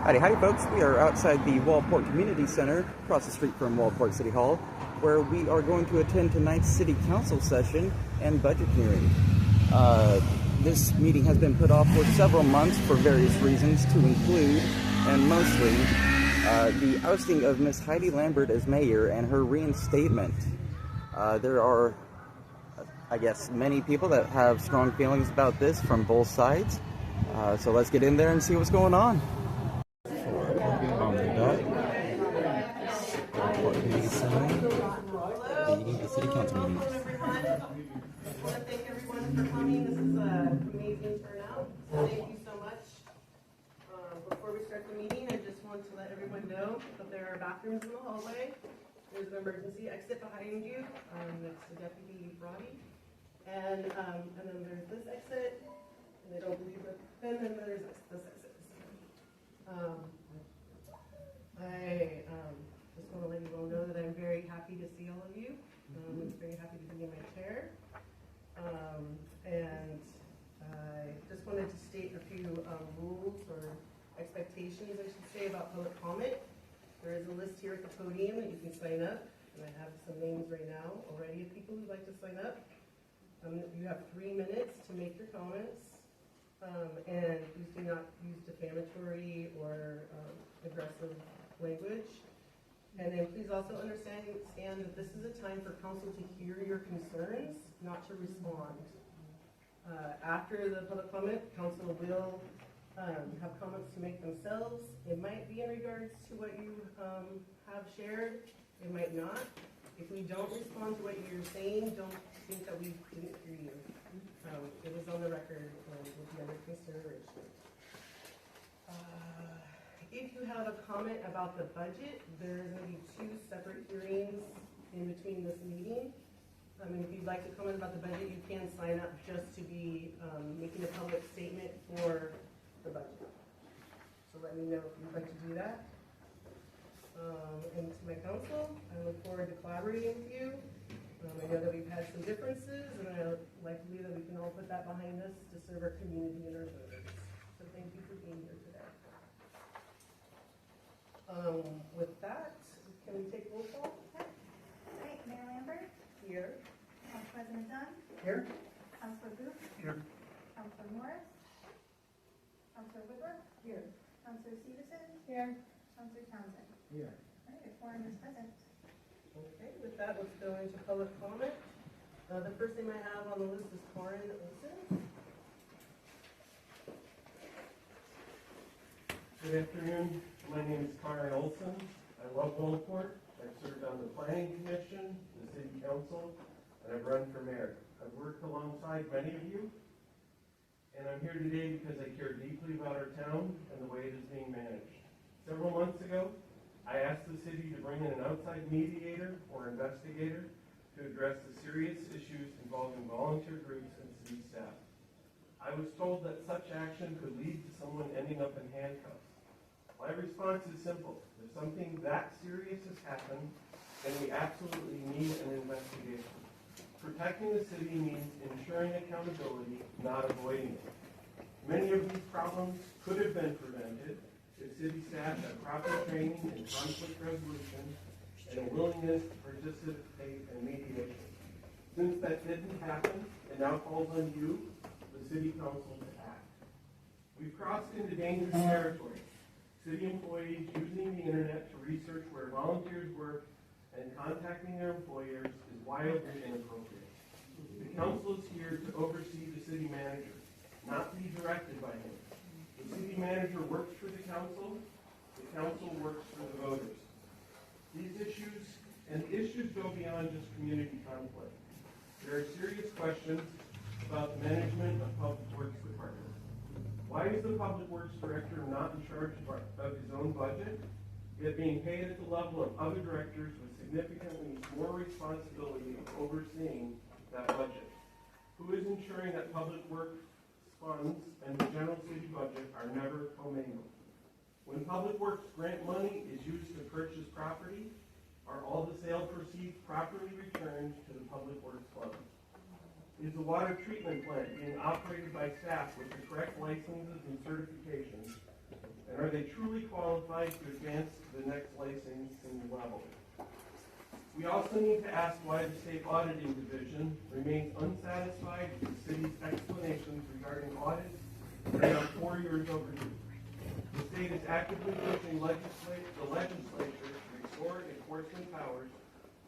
Howdy folks, we are outside the Waldport Community Center, across the street from Waldport City Hall, where we are going to attend tonight's City Council session and budget hearing. This meeting has been put off for several months for various reasons, to include, and mostly, the ousting of Miss Heidi Lambert as mayor and her reinstatement. There are, I guess, many people that have strong feelings about this from both sides. So let's get in there and see what's going on. On the dot, Waldport Community Center, the City Council meeting. Hello everyone. I want to thank everyone for coming. This is an amazing turnout. So thank you so much. Before we start the meeting, I just want to let everyone know that there are bathrooms in the hallway. There's an emergency exit behind you. Next to Deputy Brody. And then there's this exit. And I don't believe it. And then there's this exit. I just want to let you all know that I'm very happy to see all of you. I'm very happy to be in my chair. And I just wanted to state a few rules or expectations, I should say, about public comment. There is a list here at the podium that you can sign up. And I have some names right now already of people who'd like to sign up. You have 3 minutes to make your comments. And please do not use defamatory or aggressive language. And then please also understand that this is a time for council to hear your concerns, not to respond. After the public comment, council will have comments to make themselves. It might be in regards to what you have shared. It might not. If we don't respond to what you're saying, don't think that we didn't hear you. It was on the record and will be under consideration. If you have a comment about the budget, there's going to be 2 separate hearings in between this meeting. If you'd like to comment about the budget, you can sign up just to be making a public statement for the budget. So let me know if you'd like to do that. And to my council, I look forward to collaborating with you. I know that we've had some differences, and I like to believe that we can all put that behind us to serve our community and our voters. So thank you for being here today. With that, can we take roll call? Okay. All right, Mayor Lambert? Here. Council President Dunn? Here. Councilor Booth? Here. Councilor Morris? Councilor Woodruff? Here. Councilor Stevenson? Here. Councilor Townsend? Here. All right, a quorum is present. Okay, with that, let's go into public comment. The first name I have on the list is Karen Olson. Good afternoon. My name is Karen Olson. I love Waldport. I've served on the Planning Commission, the City Council, and I've run for mayor. I've worked alongside many of you, and I'm here today because I care deeply about our town and the way it is being managed. Several months ago, I asked the city to bring in an outside mediator or investigator to address the serious issues involving volunteer groups and city staff. I was told that such action could lead to someone ending up in handcuffs. My response is simple. If something that serious has happened, then we absolutely need an investigation. Protecting the city means ensuring accountability, not avoiding it. Many of these problems could have been prevented if city staff had proper training in conflict resolution and a willingness to participate in mediation. Since that didn't happen, it now falls on you, the city council, to act. We've crossed into dangerous territory. City employees using the internet to research where volunteers work and contacting their employers is wildly inappropriate. The council is here to oversee the city manager, not be directed by him. The city manager works for the council works for the voters. These issues go beyond just community conflict. There are serious questions about the management of Public Works Department. Why is the Public Works Director not in charge of his own budget, yet being paid at the level of other directors with significantly more responsibility of overseeing that budget? Who is ensuring that Public Works funds and the general city budget are never commingled? When Public Works grant money is used to purchase property, are all the sale proceeds properly returned to the Public Works Fund? Is the water treatment plant being operated by staff with the correct licenses and certifications? And are they truly qualified to advance to the next licensing level? We also need to ask why the State Auditing Division remains unsatisfied with the city's explanations regarding audits that are 4 years overdue. The state is actively pushing the legislature to restore enforcement powers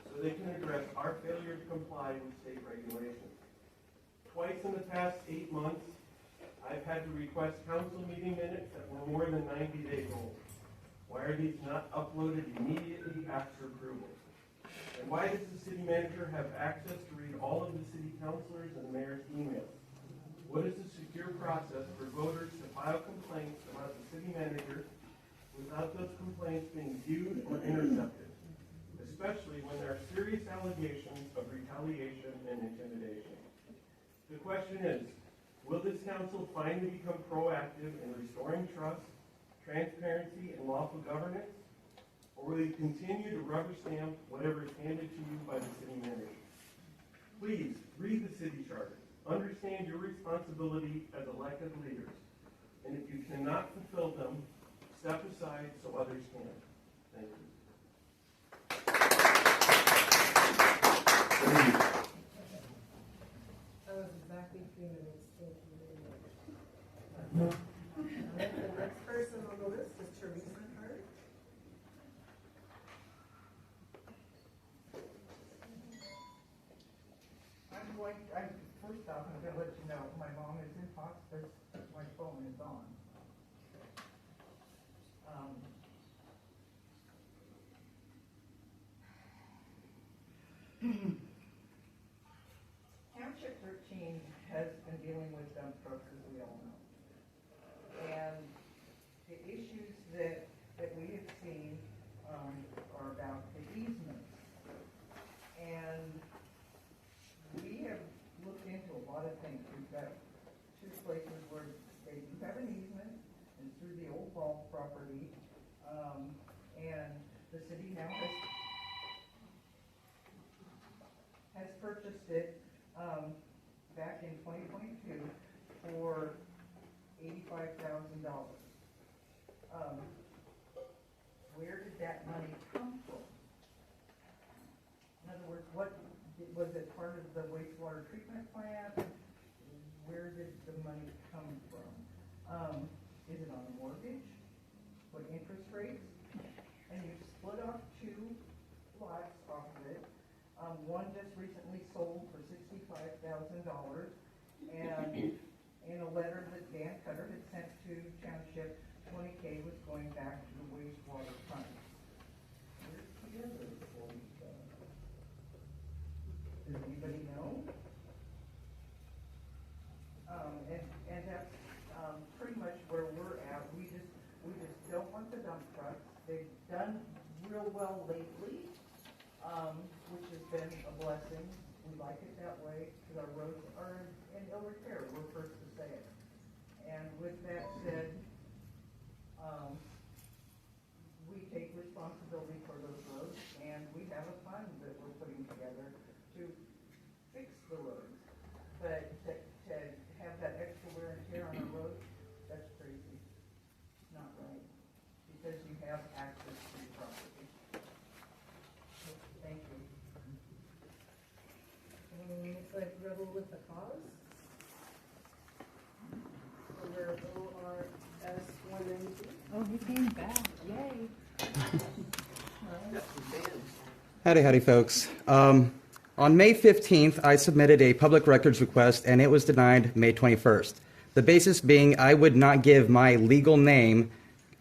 so they can address our failure to comply with state regulations. Twice in the past 8 months, I've had to request council meeting minutes that were more than 90 days old. Why are these not uploaded immediately after approval? And why does the city manager have access to read all of the city councilors and the mayor's emails? What is the secure process for voters to file complaints about the city manager without those complaints being viewed or intercepted, especially when there are serious allegations of retaliation and intimidation? The question is, will this council finally become proactive in restoring trust, transparency, and lawful governance? Or will you continue to rubber stamp whatever is handed to you by the city manager? Please read the city charter. Understand your responsibility as elected leaders. And if you cannot fulfill them, step aside so others can. Thank you. That was exactly 3 minutes. Thank you very much. All right, the next person on the list is Teresa Hart. First off, I'm going to let you know, my mom is in hospice, my phone is on. Township 13 has been dealing with dump trucks, as we all know. And the issues that we have seen are about the easements. And we have looked into a lot of things. We've got 2 places where they do have an easement, and through the old Waldport property, and the city now has purchased it back in 2022 for $85,000. Where did that money come from? In other words, what was it part of the wastewater treatment plant? Where did the money come from? Is it on a mortgage? What interest rates? And you split off 2 lots off of it. One just recently sold for $65,000, and in a letter that Dan Cutter had sent to Township, $20K was going back to the wastewater fund. Where's the other $40,000? Does anybody know? And that's pretty much where we're at. We just don't want the dump trucks. They've done real well lately, which has been a blessing. We like it that way because our roads are in ill repair. We're first to say it. And with that said, we take responsibility for those roads, and we have a fund that we're putting together to fix the roads. But to have that extra wear and tear on the road, that's crazy. It's not right. Because you have access to your property. Thank you. Looks like Rebel with the Cause. Under ORS 192. Oh, he came back. Yay. Howdy, folks. On May 15th, I submitted a public records request, and it was denied May 21st. The basis being I would not give my legal name,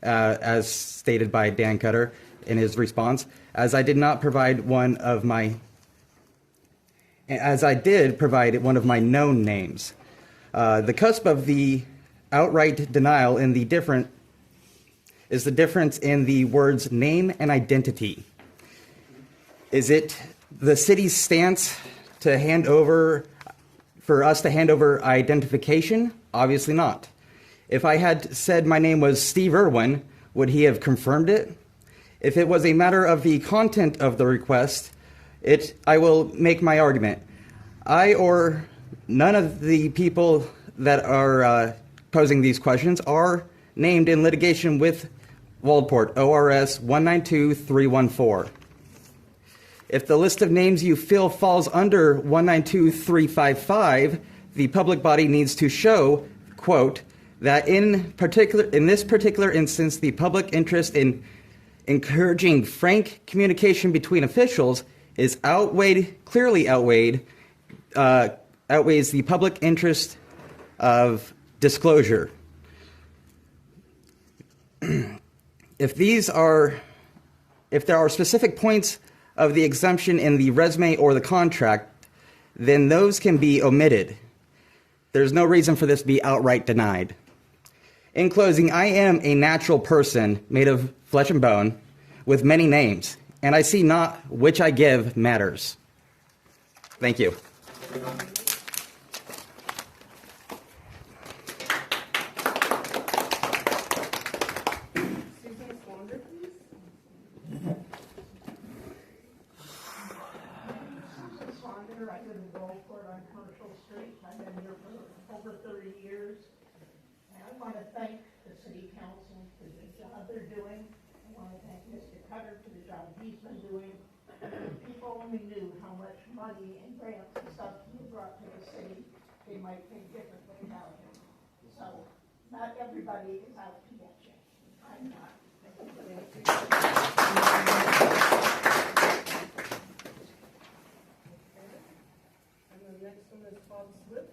as stated by Dan Cutter in his response, as I did provide one of my known names. The cusp of the outright denial in the difference in the words name and identity. Is it the city's stance to hand over, for us to hand over identification? Obviously not. If I had said my name was Steve Irwin, would he have confirmed it? If it was a matter of the content of the request, I will make my argument. I or none of the people that are posing these questions are named in litigation with Waldport, ORS 192314. If the list of names you feel falls under 192355, the public body needs to show, quote, that in this particular instance, the public interest in encouraging frank communication between officials is clearly outweighs the public interest of disclosure. If there are specific points of the exemption in the resume or the contract, then those can be omitted. There's no reason for this to be outright denied. In closing, I am a natural person made of flesh and bone with many names, and I see not which I give matters. Thank you. Susan Swander, please. Susan Swander, I live in Waldport on Commercial Street. I've been here for over 30 years. And I want to thank the city council for the job they're doing. I want to thank Mr. Cutter for the job he's been doing. If people only knew how much money and grants and stuff he brought to the city, they might think differently about him. So, not everybody is out to get you. I'm not. And the next one is Bob Swift.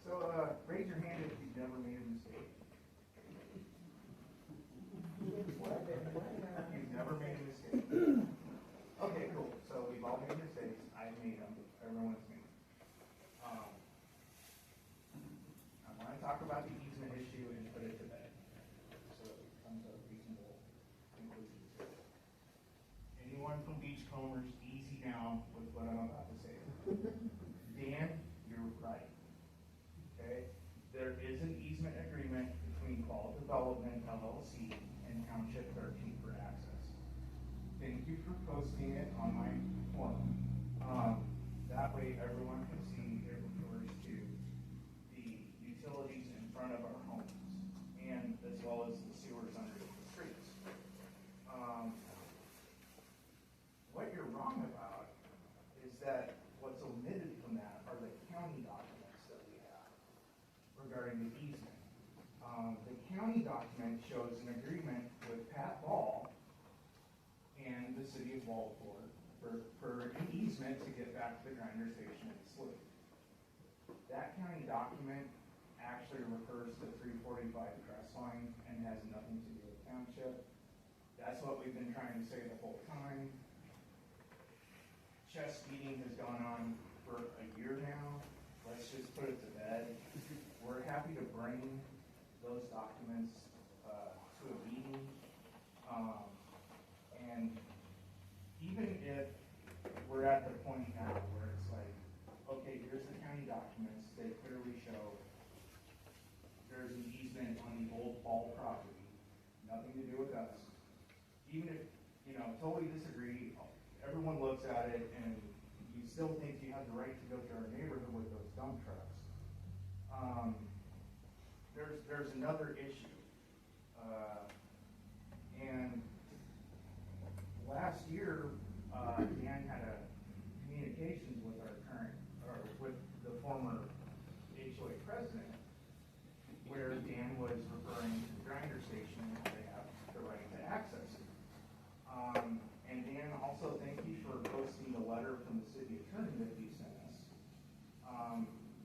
So, raise your hand if you've never made a mistake. You've never made a mistake. Okay, cool. So we've all made mistakes. I've made them. Everyone's made them. I want to talk about the easement issue and put it to bed. So it comes to a reasonable conclusion. Anyone from Beachcombers, easy now with what I'm about to say. Dan, you're right. Okay? There is an easement agreement between Qual Development LLC and Township 13 for access. Thank you for posting it on my forum. That way everyone can see it refers to the utilities in front of our homes and as well as the sewers underneath the streets. What you're wrong about is that what's omitted from that are the county documents that we have regarding the easement. The county document shows an agreement with Pat Ball and the city of Waldport for an easement to get back to the grinder station at the slough. That county document actually refers to 345 Crestline and has nothing to do with township. That's what we've been trying to say the whole time. Chess beating has gone on for a year now. Let's just put it to bed. We're happy to bring those documents to a meeting. And even if we're at the point now where it's like, okay, here's the county documents, they clearly show there's an easement on the old Ball property, nothing to do with us. Even if, totally disagree, everyone looks at it and you still think you have the right to go to our neighborhood with those dump trucks. There's another issue. And last year, Dan had a communications with with the former HOA president, where Dan was referring to the grinder station and how they have the right to access it. And Dan, also thank you for posting the letter from the city attorney that you sent us,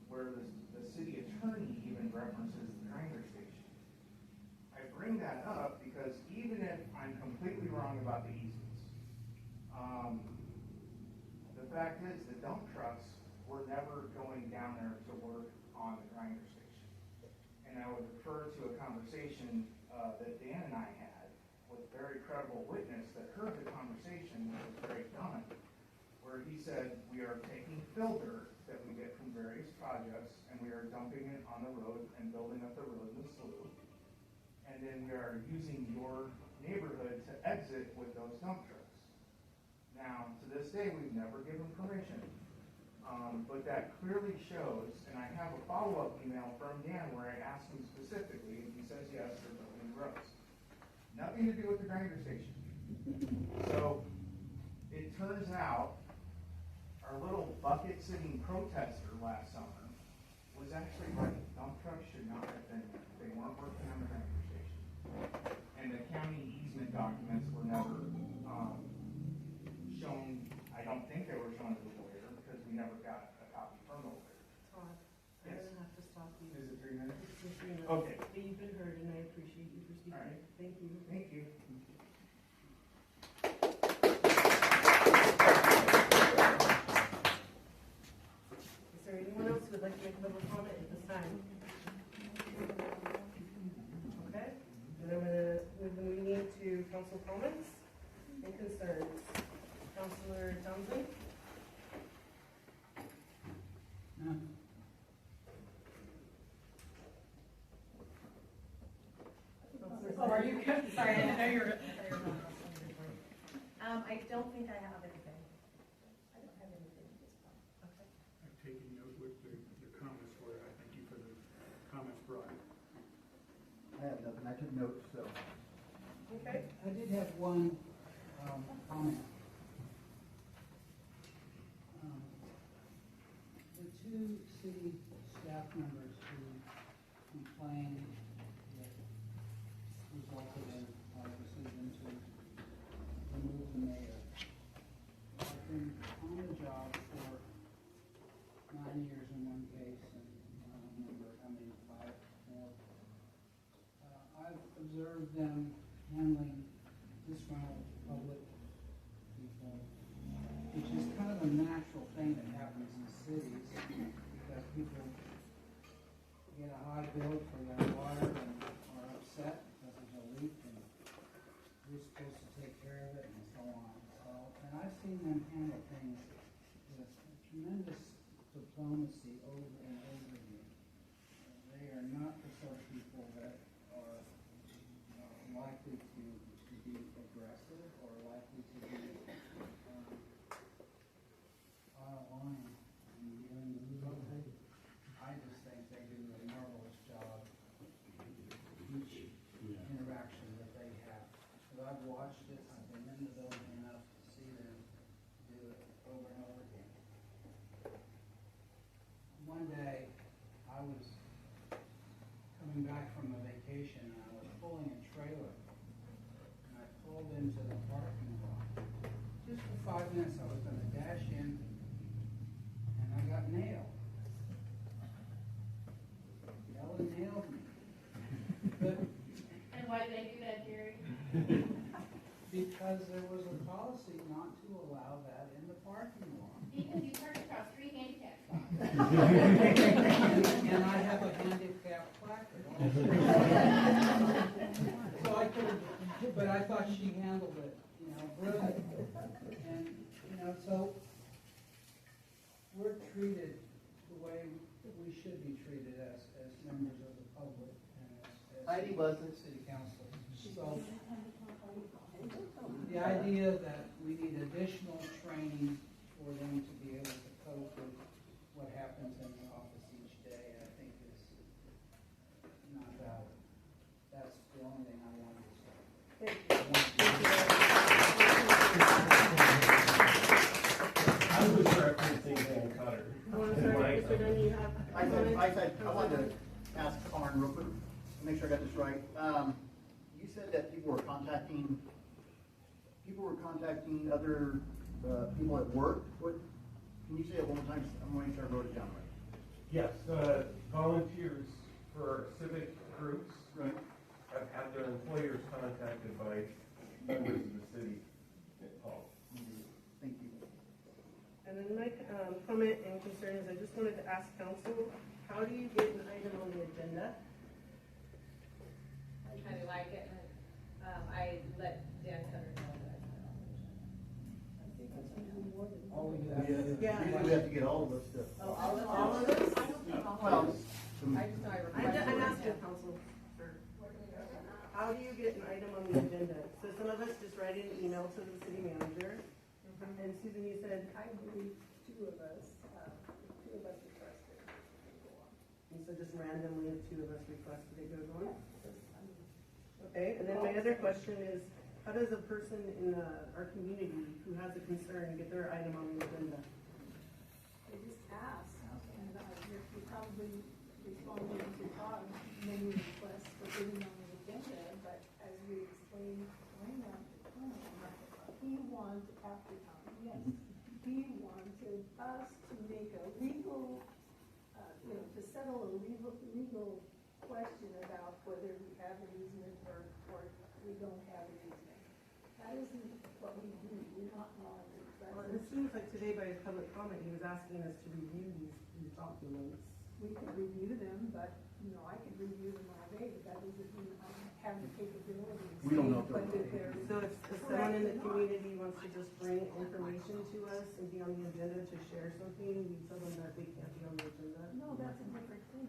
where the city attorney even references the grinder station. I bring that up because even if I'm completely wrong about the easements, the fact is the dump trucks were never going down there to work on the grinder station. And I would refer to a conversation that Dan and I had with a very credible witness that heard the conversation with Greg Dunn, where he said, we are taking fill dirt that we get from various projects and we are dumping it on the road and building up the road in the slough. and then we are using your neighborhood to exit with those dump trucks. Now, to this day, we've never given permission, but that clearly shows, and I have a follow-up email from Dan where I asked him specifically, and he says yes, they're building roads. Nothing to do with the grinder station. So, it turns out, our little bucket-sitting protester last summer was actually right. Dump trucks should not have been there. They weren't working on the grinder station. And the county easement documents were never shown. I don't think they were shown to the lawyer because we never got a copy from the lawyer. Todd, I'm Yes. gonna have to stop you. Is it 3 minutes? It's just 3 minutes. Okay. But you've been heard, and I appreciate you for speaking. All right. Thank you. Thank you. Is there anyone else who would like to make a public comment at this time? Okay, then I'm gonna move the meeting to council comments and concerns. Councilor Townsend? Oh, are you good? Sorry, I didn't know you were. I don't think I have anything. I don't have anything at this point. Okay. I've taken note what the comments were. I thank you for the comments brought. I have nothing, I took notes, so. Okay. I did have one comment. The two city staff members who complained that resulted in our decision to remove the mayor. I've been on the job for 9 years in one case, and I don't remember how many, 5 more. I've observed them handling disgruntled public people, which is kind of a natural thing that happens in cities, because people get a high bill for their water and are upset because there's a leak and we're supposed to take care of it and so on. And I've seen them handle things with tremendous diplomacy over and over again. They are not the sort of people that are likely to be aggressive or likely to be out of line in dealing with people. I just think they do a marvelous job each interaction that they have. So I've watched it, I've been in the building enough to see them do it over and over again. One day, I was coming back from a vacation and I was pulling a trailer. And I pulled into the parking lot. Just for 5 minutes, I was going to dash in and I got nailed. Ellen nailed me. But And why did they do that, Jerry? because there was a policy not to allow that in the parking lot. Because you parked across 3 handicap spots. And I have a handicap placard. So I could have, but I thought she handled it, brilliant. And, so we're treated the way we should be treated as members of the public and as Heidi wasn't. city council. So the idea that we need additional training for them to be able to cope with what happens in the office each day, I think is not valid. That's the only thing I wanted to say. I was referencing Dan Cutter. Oh, I'm sorry, Mr. Dunn, you have I wanted to ask Karn real quick, make sure I got this right. You said that people were contacting other people at work. What, can you say it one more time? I'm going to make sure I wrote it down right. Yes, volunteers for civic groups Right. have had their employers contacted by members of the city hall. Thank you. And then my comment and concern is I just wanted to ask council, how do you get an item on the agenda? I kind of like it, and I let Dan Cutter know that. All we have to do. Yeah. Usually we have to get all of us to. Oh, all of us? Well, I just know I requested. I'm asking council for, how do you get an item on the agenda? So some of us just write an email to the city manager. And Susan, you said, I believe two of us requested. and so just randomly if two of us requested it goes on? Okay, and then my other question is, how does a person in our community who has a concern get their item on the agenda? They just asked, and you probably responded to Todd, many requests for getting on the agenda, but as we explained, he wanted, after time, yes, he wanted us to make a legal, to settle a legal question about whether we have an easement or we don't have an easement. That isn't what we do, we're not lawyers. Well, it seems like today by his public comment, he was asking us to review these documents. We could review them, but, I could review them all day, but that doesn't mean I have the capability. We don't know if But they're- if they're. So if someone in the community wants to just bring information to us and be on the agenda to share something, we tell them that they can't be on the agenda? No, that's a different thing.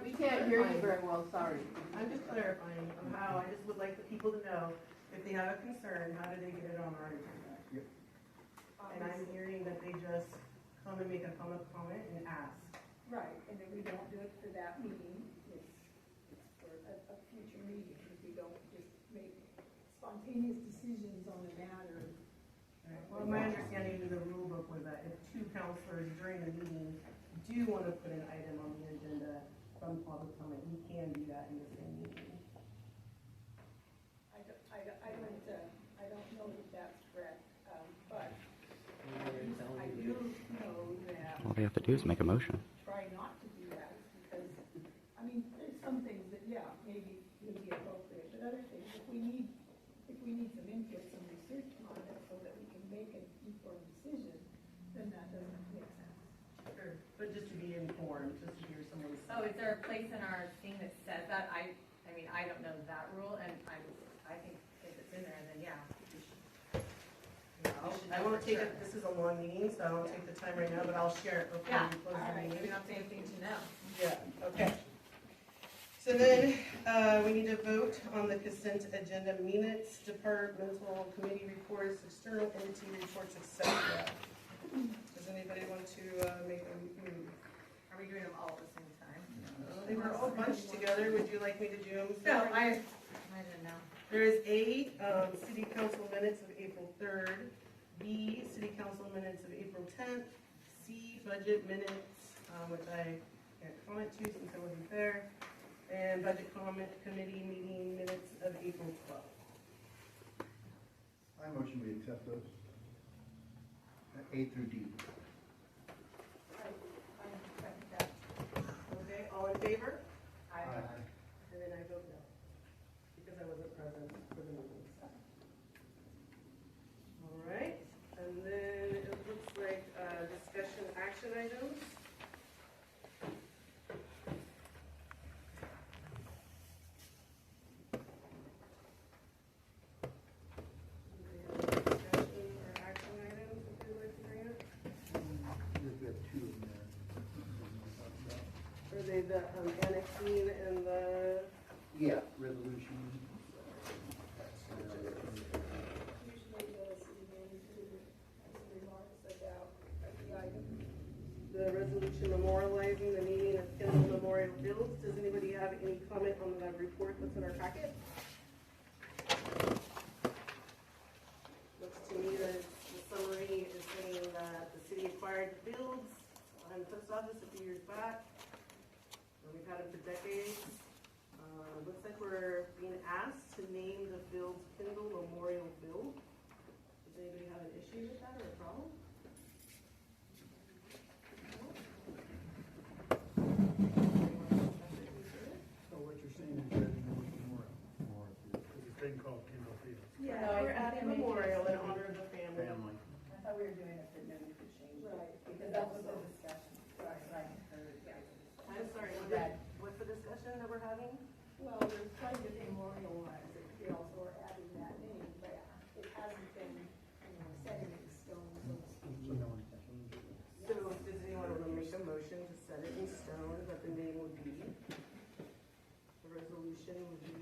We can't hear you very well, sorry. I'm just clarifying on how, I just would like the people to know, if they have a concern, how do they get it on our agenda? Yep. And I'm hearing that they just come and make a comment and ask. Right, and then we don't do it for that meeting, it's for a future meeting, if we don't just make spontaneous decisions on a matter. Well, my understanding of the rule book was that if two counselors during a meeting do want to put an item on the agenda from public comment, we can do that in the same meeting. I don't know that that's correct, but I do know that. All they have to do is make a motion. Try not to do that, because, there's some things that, maybe would be appropriate, but other things, if we need some input, some research on it, so that we can make an informed decision, then that doesn't make sense. Sure. But just to be informed, just to hear someone's. Oh, is there a place in our thing that says that? I don't know that rule, and I think if it's in there, then yeah. I won't take it, this is a long meeting, so I won't take the time right now, but I'll share it before Yeah, we close all the right, meeting. maybe not the same thing to know. Yeah, okay. So then, we need to vote on the consent agenda minutes, departmental committee reports, external entity reports, etc. Does anybody want to make a move? Are we doing them all at the same time? They were all bunched together, would you like me to do them? No, separately? I didn't know. There is A, city council minutes of April 3rd, B, city council minutes of April 10th, C, budget minutes, which I can't comment to since I wasn't there, and budget comment committee meeting minutes of April 12th. I motion we accept those. A through D. I expect that. Okay, all in favor? I And then I vote no, because I wasn't present for the meetings. All right, and then it looks like discussion action items. Discussion or action items, if you'd like to bring up? We've got two in there. Are they the annexing and the, Yeah, resolution. usually the city manager has some remarks about the item. the resolution memorializing the meeting of Kendall Memorial Fields? Does anybody have any comment on the report that's in our packet? Looks to me that the summary is saying that the city acquired the fields behind the post office a few years back. And we've had them for decades. Looks like we're being asked to name the fields Kendall Memorial Field. Does anybody have an issue with that or a problem? So what you're saying is that it's memorial, because it's been called Kendall Field. Yeah, we're adding memorial in honor of the family. Family. I thought we were doing it, but then we could change it. Right. Because that was the discussion. Right. I'm sorry, what's the discussion that we're having? Well, we're trying to memorialize it, we also are adding that name, but it hasn't been, set in stone, so to speak. So no one can change it. So does anyone want to make a motion to set it in stone that the name would be? The resolution would be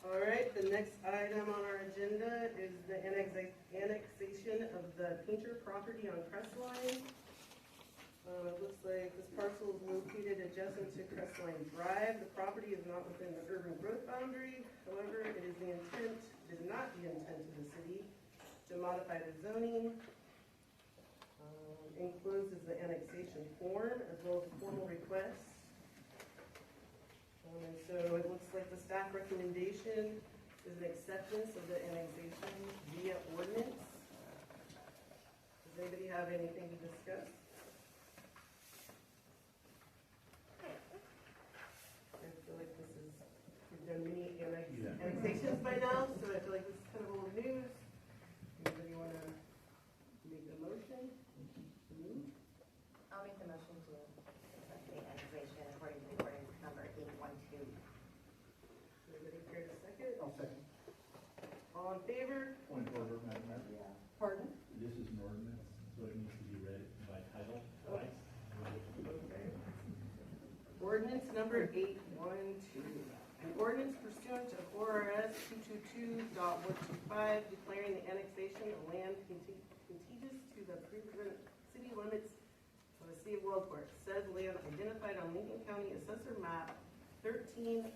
All right, the next item on our agenda is the annexation of the Painter property on Crestline. It looks like this parcel is located adjacent to Crestline Drive. The property is not within the urban growth boundary. However, it is not the intent of the city to modify the zoning. Enclosed is the annexation form as well as the formal request. And so it looks like the staff recommendation is an acceptance of the annexation via ordinance. Does anybody have anything to discuss? I feel like we've done many annexations by now, so I feel like this is kind of old news. Anybody want to make a motion? I'll make the motion to accept the annexation according to ordinance number 812. Anybody care to second? I'll second. All in favor? Point of order, Madam Mayor. Pardon? This is an ordinance, so it needs to be read by title twice. Okay. Ordinance number 812. An ordinance pursuant to ORS 222.125 declaring the annexation of land contiguous to the city limits of the city of Waldport. Said land identified on Lincoln County Assessor Map 13113000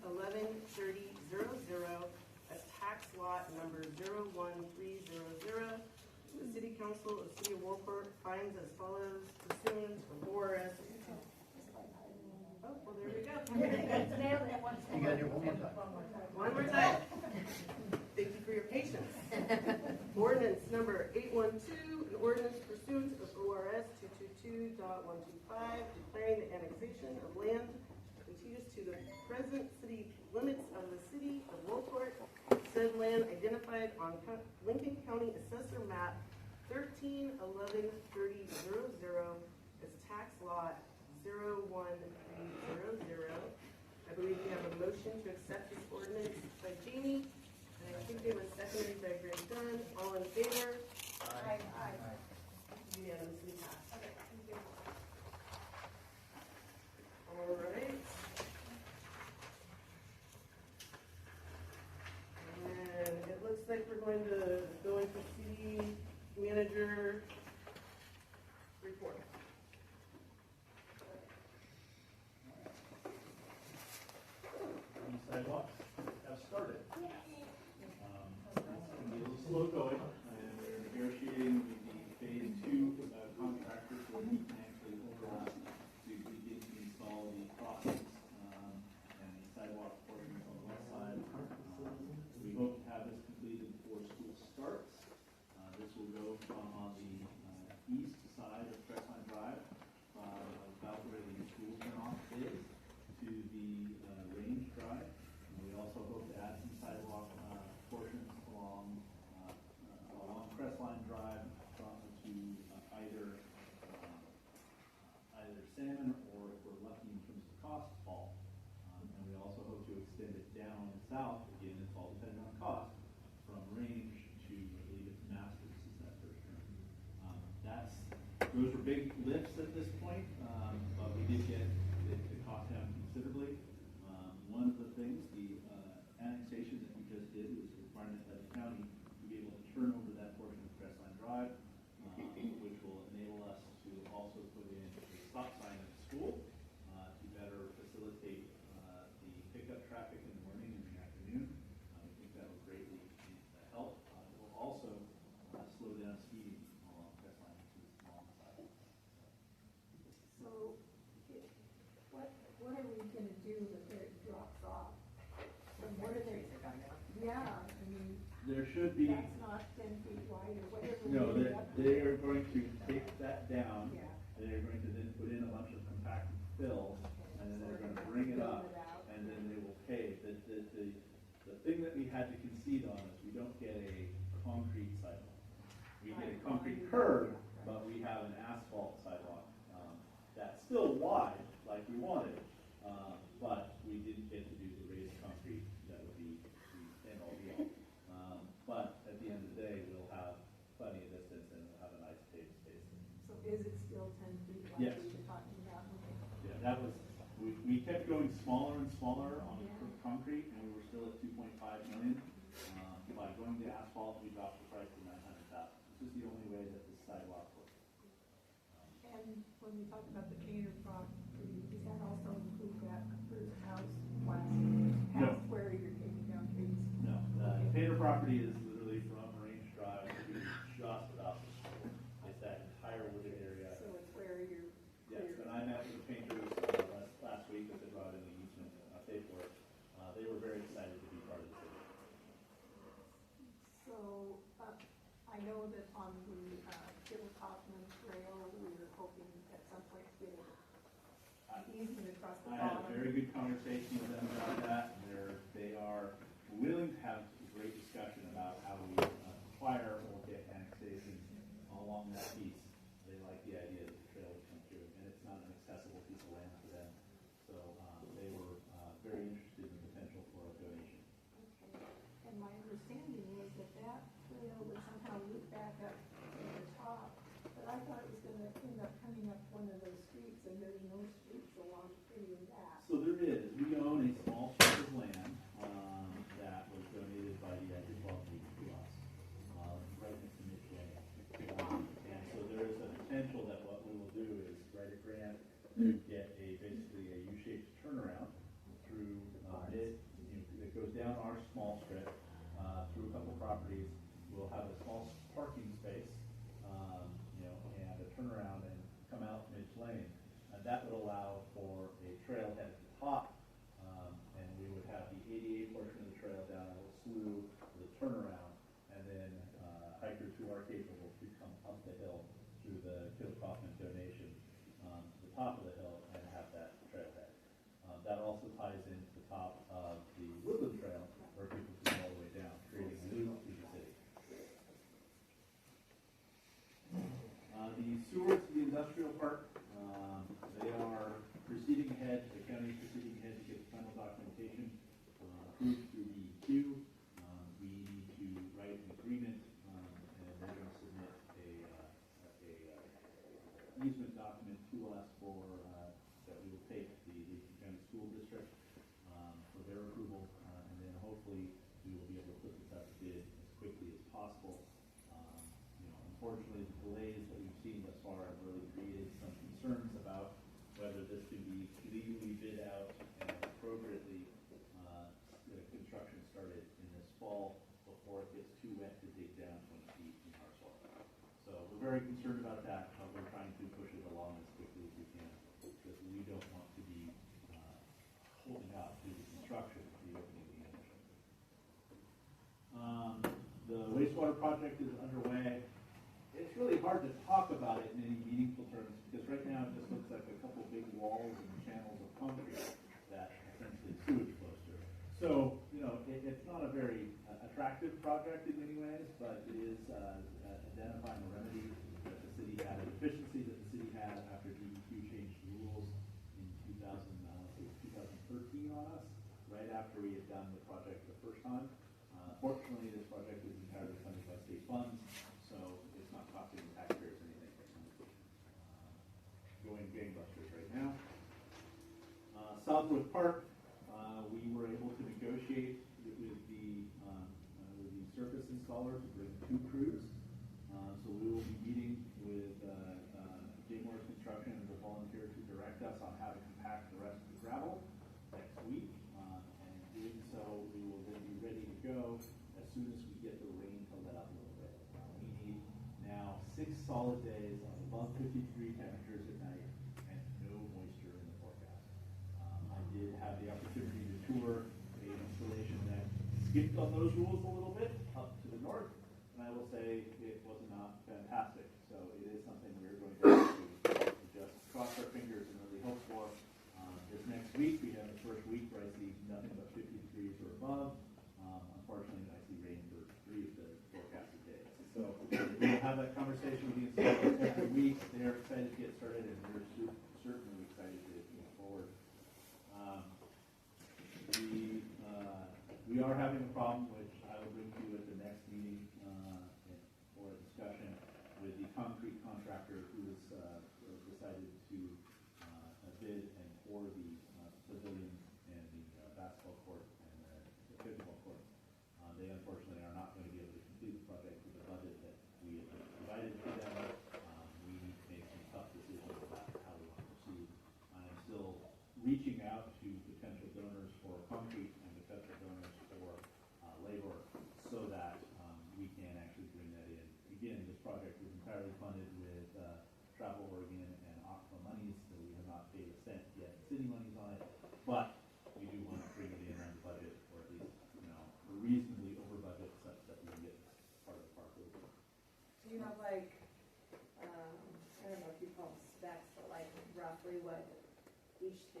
as tax lot number 01300. The City Council of the City of Waldport finds as follows pursuant to ORS. Oh, well, there we go. You gotta do it one more time. One more time. Thank you for your patience. Ordinance number 812, an ordinance pursuant of ORS 222.125, declaring the annexation of land contiguous to the present city limits of the city of Waldport. Said land identified on Lincoln County Assessor Map 13113000 as tax lot 01300. I believe we have a motion to accept this ordinance by Jamie, and I think it was seconded by Greg Dunn. All in favor? Aye. Unanimously passed. Okay, thank you. All right. And it looks like we're going to go into city manager report. These sidewalks have started. It's going to be a little slow going, and we're negotiating with the phase 2 contractor for the actually overlap to begin to install the crossings and the sidewalk portions on the west side. We hope to have this completed before school starts. This will go from on the east side of Crestline Drive, about where the school turnoff is, to the range drive. And we also hope to add some sidewalk portions along Crestline Drive to either Salmon or, if we're lucky in terms of cost, Paul. And we also hope to extend it down and south, again, it's all dependent on cost, from range to, I believe it's Masters is that first term. Those were big lifts at this point, but we did get the cost down considerably. One of the things, the annexation that we just did was a requirement by the county to be able to turn over that portion of Crestline Drive, which will enable us to also put in a stop sign at the school to better facilitate the pickup traffic in the morning and the afternoon. We think that will greatly help. It will also slow down speeding along Crestline, which is long side. So, what are we gonna do if it drops off? And what are they, yeah, I mean, There should be. that's not 10 feet wide or whatever. No, we have to they do. are going to take that down. Yeah. They're going to then put in a bunch of compacted fill, and then they're going to bring it up, and then they will pave. The thing that we had to concede on is we don't get a concrete sidewalk. We get a concrete curb, but we have an asphalt sidewalk. That's still wide, like we wanted, but we didn't get to do the raised concrete. That would be the end all be all. But at the end of the day, we'll have plenty of distance and we'll have a nice paved space. So is it still 10 feet like Yes. we were talking about? Okay. Yeah, that was, we kept going smaller and smaller on the concrete, and we were still at 2.5 million. By going to asphalt, we dropped the price to 900,000. This is the only way that this sidewalk works. And when we talk about the painter property, does that also include that first house, last house where you're taking down trees? No, the painter property is literally from Range Drive to just about the school. It's that entire wooded area. So it's where you're. Yes, when I met with the painters last week, as they brought in the easement paid for it, they were very excited to be part of the city. So, I know that on the Kittle Kaufman Trail, we were hoping at some point to get an easement across the I had a bottom. very good conversation with them about that. They are willing to have a great discussion about how we acquire or get annexation along that piece. They like the idea that the trail would come through, and it's not an accessible piece of land for them. So they were very interested in the potential for a donation. Okay. And my understanding was that that trail would somehow loop back up to the top, but I thought it was gonna end up coming up one of those streets, and there's no streets along any of that. So there is. We own a small piece of land that was donated by the Agricultural League to us, right next to Midway. And so there is a potential that what we will do is write a grant to get basically a U-shaped turnaround through it. It goes down our small strip through a couple properties. We'll have a small parking space, and a turnaround and come out Midge Lane. And that would allow for a trailhead at the top, and we would have the ADA portion of the trail down a little slew for the turnaround, and then hikers who are capable to come up the hill through the Kittle Kaufman donation to the top of the hill and have that trailhead. That also ties into the top of the Woodland Trail, where people can go all the way down, creating a loop through the city. The sewers to the industrial park, they are proceeding ahead, the county is proceeding ahead to get the final documentation approved through DEQ. We need to write an agreement, and they're going to submit a easement document to us for that we will take the Leakin County School District for their approval, and then hopefully we will be able to put this out to bid as quickly as possible. Unfortunately, the delays that we've seen thus far have really created some concerns about whether this can be legally bid out and appropriately the construction started in this fall before it gets too wet to dig down 20 feet in our soil. So we're very concerned about that, but we're trying to push it along as quickly as we can because we don't want to be holding up the construction of the opening of the intersection. The wastewater project is underway. It's really hard to talk about it in any meaningful terms because right now it just looks like a couple big walls and channels of concrete that essentially sewage flows through. So, it's not a very attractive project in many ways, but it is identifying a remedy that the city had, a deficiency that the city had after DEQ changed the rules in 2013 on us, right after we had done the project the first time. Fortunately, this project is entirely funded by state funds, so it's not costing the taxpayers anything. Going gangbusters right now. Southwood Park, we were able to negotiate with the surface installer to bring 2 crews. So we will be meeting with J. Morris Construction and the volunteer to direct us on how to compact the rest of the gravel next week. And doing so, we will then be ready to go as soon as we get the rain to let up a little bit. We need now 6 solid days of above 53 temperatures at night and no moisture in the forecast. I did have the opportunity to tour an installation that skipped on those rules a little bit up to the north, and I will say it was not fantastic. So it is something we're going to have to just cross our fingers and really hope for. This next week, we have the first week where I see nothing but 50 degrees or above. Unfortunately, I see rain for 3 of the forecasted days. So we'll have that conversation with the installers every week. They are excited to get started, and we're certainly excited to move forward. We are having a problem, which I will bring to you at the next meeting for a discussion with the concrete contractor who has decided to bid and pour the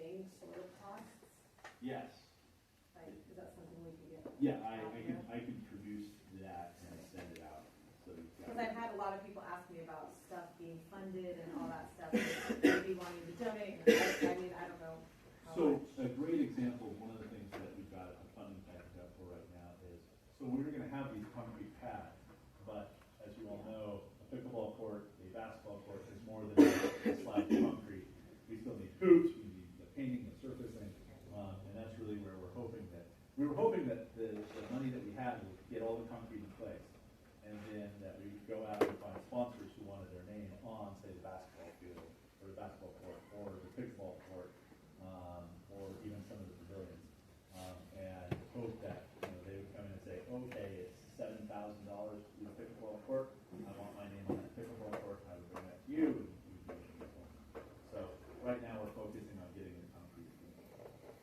paying sort of costs? Yes. Like, is that something we can get? Yeah, I can produce that and send it out. So Because I've had a lot of people ask me about stuff being funded and all that stuff, and maybe wanting to donate, and I mean, I don't know how So much. a great example, one of the things that we've got a funding package up for right now is, so we're gonna have these concrete pads, but as you all know, a pickleball court, a basketball court is more than just slide concrete. We still need hoops, we need the painting, the surfacing, and that's really where we were hoping that the money that we had would get all the concrete in place. And then that we would go out and find sponsors who wanted their name on, say, the basketball field, or the basketball court, or the pickleball court, or even some of the pavilions, and hope that they would come in and say, okay, it's $7,000 to do the pickleball court. I want my name on that pickleball court. I would bring that to you. And you would do it. So right now we're focusing on getting the concrete.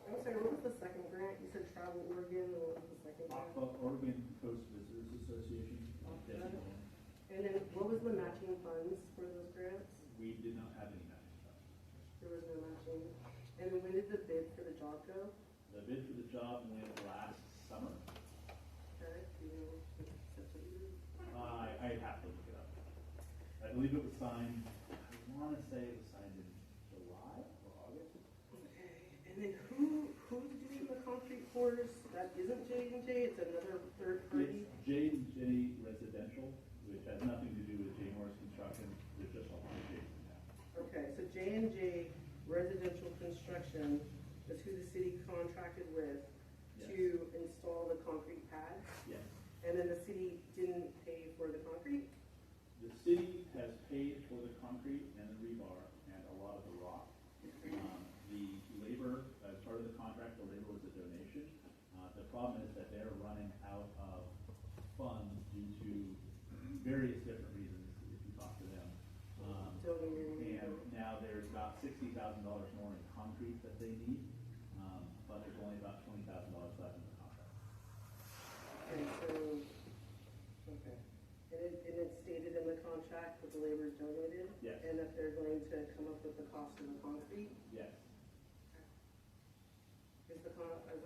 I'm sorry, what was the second grant? You said Travel Oregon, or what was the second grant? Oregon Coast Visitors Association. And then what was the matching funds for those grants? We did not have any matching funds. There was no matching. And then when did the bid for the job go? The bid for the job went last summer. Okay, do you know September? I'd have to look it up. I believe it was signed, I want to say it was signed in July or August. Okay, and then who's doing the concrete pours? That isn't J&J, it's another third party? It's J&J Residential, which has nothing to do with J. Morris Construction. There's just a lot of J's in that. Okay, so J&J Residential Construction is who the city contracted with to install the concrete pads? Yes. And then the city didn't pay for the concrete? The city has paid for the concrete and the rebar and a lot of the rock. The labor, as part of the contract, the labor was a donation. The problem is that they're running out of funds due to various different reasons, if you talk to them. And now there's about $60,000 more in concrete that they need, but there's only about $20,000 left in the contract. And so, okay. And it's stated in the contract that the labor is donated? Yes. And that they're going to come up with the cost of the concrete? Yes. Is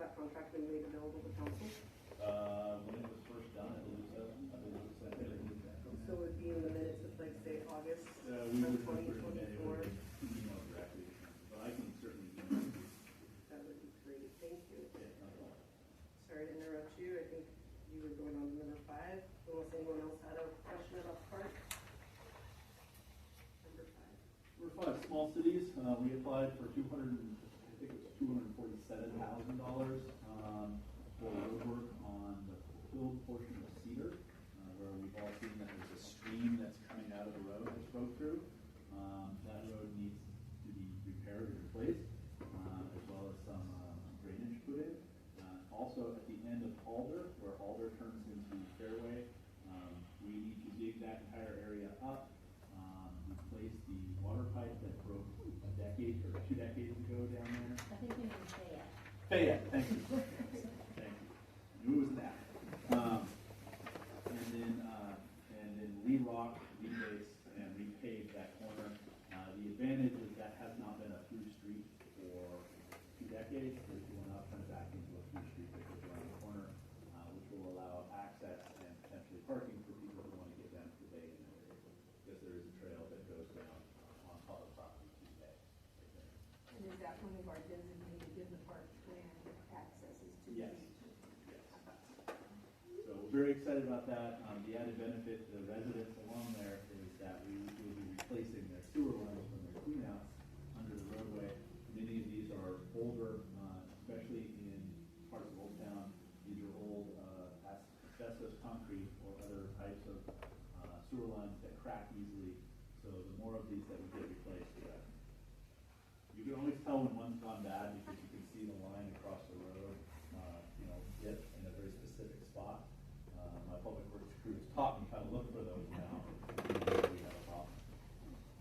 that contract been made available to council? When it was first done, I believe so. I believe it was sent in. So it would be in the minutes of, like, say, August We of would prefer that it 2024? would be emailed directly, but I can certainly email you. That would be great, thank you. Yeah, not at all. Sorry to interrupt you, I think you were going on to number 5, unless anyone else had a question about the park. Number 5. We're 5 small cities. We applied for $247,000 for road work on the filled portion of Cedar, where we've all seen that there's a stream that's coming out of the road that's broke through. That road needs to be repaired and replaced, as well as some drainage put in. Also at the end of Alder, where Alder turns into Fairway, we need to dig that entire area up, replace the water pipe that broke a decade or 2 decades ago down there. I think you can say it. Fayette, thank you. Thank you. Knew it was that. And then re-rock, rebase, and repave that corner. The advantage is that has not been a through street for 2 decades. We're going up kind of back into a through street that goes around the corner, which will allow access and potentially parking for people who want to get down to the bay in that area, because there is a trail that goes down on public property to the bay. And is that one of our designated in the park plan accesses to the Yes. beach? Yes. So we're very excited about that. The added benefit to the residents along there is that we will be replacing their sewer lines from their cleanouts under the roadway. Many of these are older, especially in parts of Old Town. These are old asbestos concrete or other types of sewer lines that crack easily. So the more of these that we get replaced, the better. You can always tell when one's gone bad because you can see the line across the road, dip in a very specific spot. My public works crew has taught me how to look for those now. We have a problem.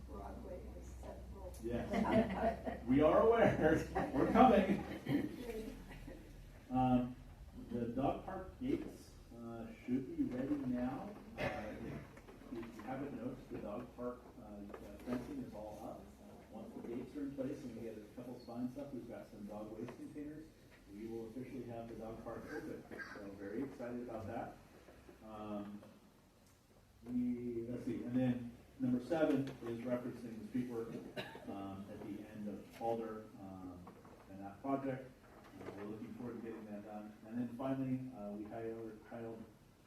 Broadway has several. Yes. We are aware. We're coming. have the dog park open. So very excited about that. Let's see, and then number 7 is referencing the street work at the end of Alder and that project. We're looking forward to getting that done. And then finally, we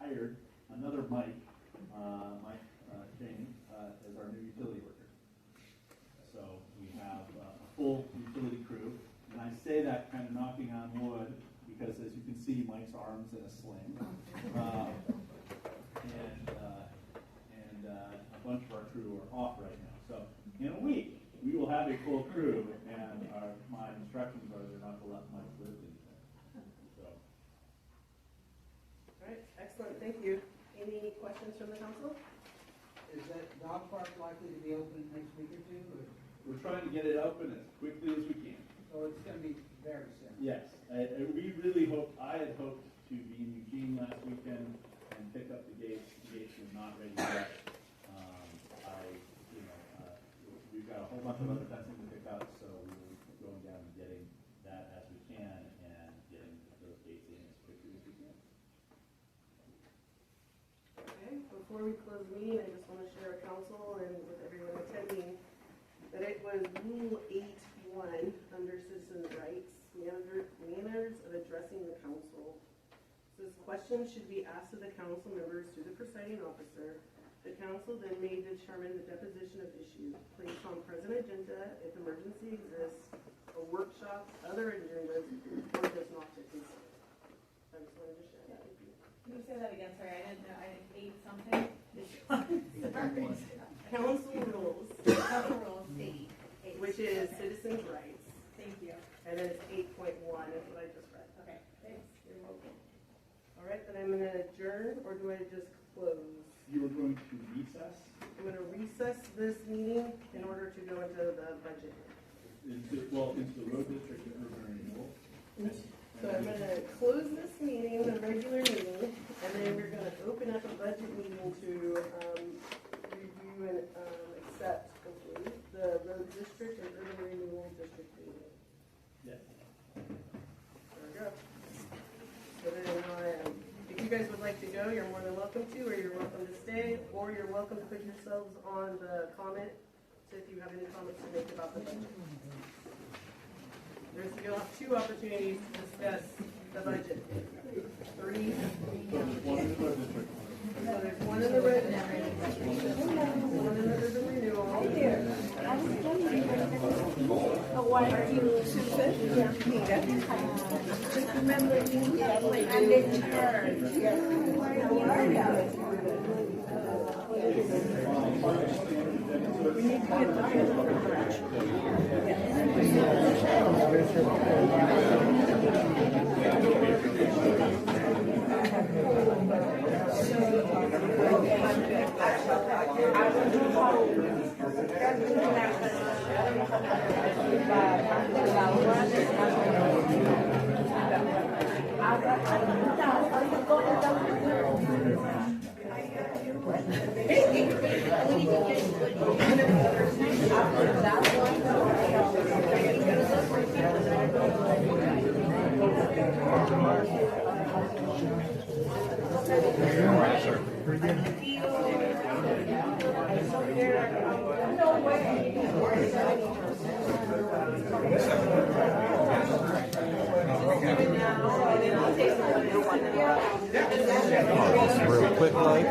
hired another Mike Jane, as our new utility worker. So we have a full utility crew. And I say that kind of knocking on wood because, as you can see, Mike's arm's in a sling. And a bunch of our crew are off right now. So in a week, we will have a full crew, and my instructions are they're not to let Mike live anything. So. All right, excellent, thank you. Any questions from the council? Is that dog park likely to be open next week or two? Or? We're trying to get it open as quickly as we can. So it's going to be very soon. Yes, we really hope. I had hoped to be in Eugene last weekend and pick up the gates. The gates were not ready yet. We've got a whole bunch of other fencing to pick up, so we're going down and getting that as we can and getting those gates in as quickly as we can. Okay, before we close the meeting, I just want to share with council and with everyone attending that it was Rule 8.1 under citizens' rights, manners of addressing the council. This question should be asked of the council members through the presiding officer. The council then may determine the deposition of issues placed on present agenda if emergency exists, or workshops, other agendas, or does not to consider. I just wanted to share that with you. Can you say that again? Sorry, I didn't know. I ate something. Sorry. Council rules. Council rules 8. Which is citizens' rights. Thank you. And then it's 8.1 is what I just read. Okay, thanks. You're welcome. All right, then I'm going to adjourn, or do I just close? You were going to recess? I'm going to recess this meeting in order to go into the budget. Into the road district and urban renewal. So I'm going to close this meeting, the regular meeting, and then we're going to open up a budget meeting to review and accept, hopefully, the road district and urban renewal district meeting. Yes. There we go. So then if you guys would like to go, you're more than welcome to, or you're welcome to stay, or you're welcome to put yourselves on the comment if you have any comments to make about the budget. You'll have 2 opportunities to discuss the budget. 3. So there's 1 in the red, 1 in the urban renewal. Why are you Susan? Just remember you I'm in charge. We need to get the Real quick, like.